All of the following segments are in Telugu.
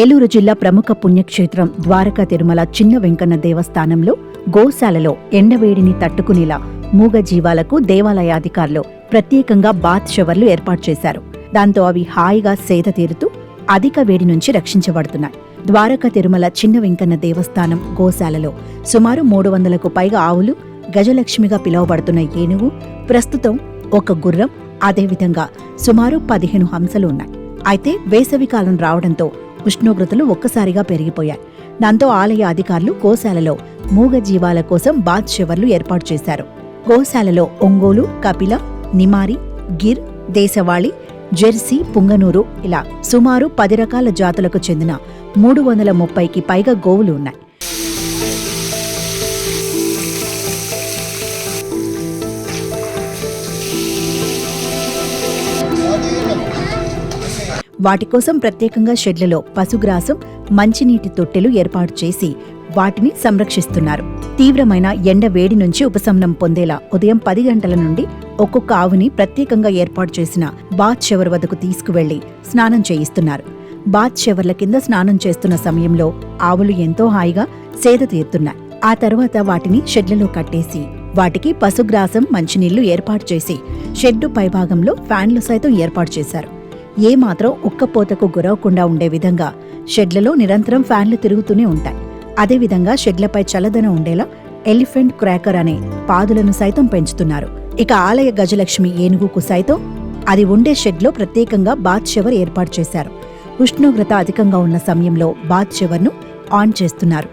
ఏలూరు జిల్లా ప్రముఖ పుణ్యక్షేత్రం ద్వారకా తిరుమల చిన్న వెంకన్న దేవస్థానంలో గోశాలలో ఎండవేడిని తట్టుకునేలా మూగ జీవాలకు దేవాలయాధికారులు ప్రత్యేకంగా బాత్ షవర్లు ఏర్పాటు చేశారు. దాంతో అవి హాయిగా సేద తీరుతూ అధిక వేడి నుంచి రక్షించబడుతున్నాయి. ద్వారకా తిరుమల చిన్న వెంకన్న దేవస్థానం గోశాలలో సుమారు 300కు పైగా ఆవులు, గజలక్ష్మిగా పిలువబడుతున్న ఏనుగు, ప్రస్తుతం ఒక గుర్రం, అదేవిధంగా సుమారు 15 హంసలు ఉన్నాయి. అయితే వేసవికాలం రావడంతో ఉష్ణోగ్రతలు ఒక్కసారిగా పెరిగిపోయాయి. దాంతో ఆలయ అధికారులు గోశాలలో మూగ జీవాల కోసం బాత్ షవర్లు ఏర్పాటు చేశారు. గోశాలలో ఒంగోలు, కపిల, నిమారి, గిర్, దేశవాళి, జెర్సీ, పుంగనూరు ఇలా సుమారు 10 రకాల జాతులకు చెందిన 330కి పైగా గోవులు ఉన్నాయి. వాటి కోసం ప్రత్యేకంగా షెడ్లలో పశుగ్రాసం, మంచినీటి తొట్టెలు ఏర్పాటు చేసి వాటిని సంరక్షిస్తున్నారు. తీవ్రమైన ఎండ వేడి నుంచి ఉపశమనం పొందేలా ఉదయం 10 గంటల నుండి ఒక్కొక్క ఆవుని ప్రత్యేకంగా ఏర్పాటు చేసిన బాత్ షవర్ వద్దకు తీసుకువెళ్లి స్నానం చేయిస్తున్నారు. బాత్ షవర్ల కింద స్నానం చేస్తున్న సమయంలో ఆవులు ఎంతో హాయిగా సేద తీరుతున్నాయి. ఆ తర్వాత వాటిని షెడ్లలో కట్టేసి వాటికి పశుగ్రాసం, మంచినీళ్లు ఏర్పాటు చేసి షెడ్డు పైభాగంలో ఫ్యాన్లు సైతం ఏర్పాటు చేశారు. ఏమాత్రం ఉక్కపోతకు గురవకుండా ఉండే విధంగా షెడ్లలో నిరంతరం ఫ్యాన్లు తిరుగుతూనే ఉంటాయి. అదేవిధంగా షెడ్లపై చల్లదనం ఉండేలా ఎలిఫెంట్ క్రాకర్ అనే పాదులను సైతం పెంచుతున్నారు. ఇక ఆలయ గజలక్ష్మి ఏనుగుకు సైతం అది ఉండే షెడ్లో ప్రత్యేకంగా బాత్ షవర్ ఏర్పాటు చేశారు. ఉష్ణోగ్రత అధికంగా ఉన్న సమయంలో బాత్ షవర్ను ఆన్ చేస్తున్నారు.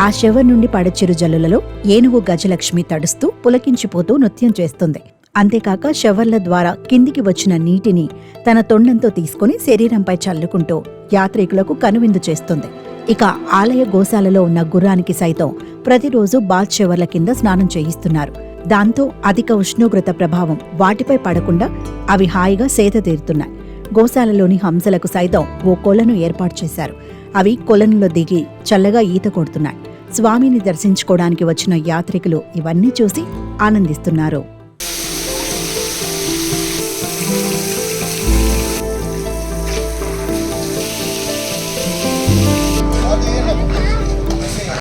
ఆ షవర్ నుండి పడే చిరు జల్లులలో ఏనుగు గజలక్ష్మి తడుస్తూ పులకించిపోతూ నృత్యం చేస్తుంది. అంతేకాక షవర్ల ద్వారా కిందికి వచ్చిన నీటిని తన తొండంతో తీసుకుని శరీరంపై చల్లుకుంటూ యాత్రికులకు కనువిందు చేస్తుంది. ఇక ఆలయ గోశాలలో ఉన్న గుర్రానికి సైతం ప్రతిరోజు బాత్ షవర్ల కింద స్నానం చేయిస్తున్నారు. దాంతో అధిక ఉష్ణోగ్రత ప్రభావం వాటిపై పడకుండా అవి హాయిగా సేద తీరుతున్నాయి. గోశాలలోని హంసలకు సైతం ఓ కొలను ఏర్పాటు చేశారు. అవి కొలనులో దిగి చల్లగా ఈత కొడుతున్నాయి. స్వామిని దర్శించుకోవడానికి వచ్చిన యాత్రికులు ఇవన్నీ చూసి ఆనందిస్తున్నారు.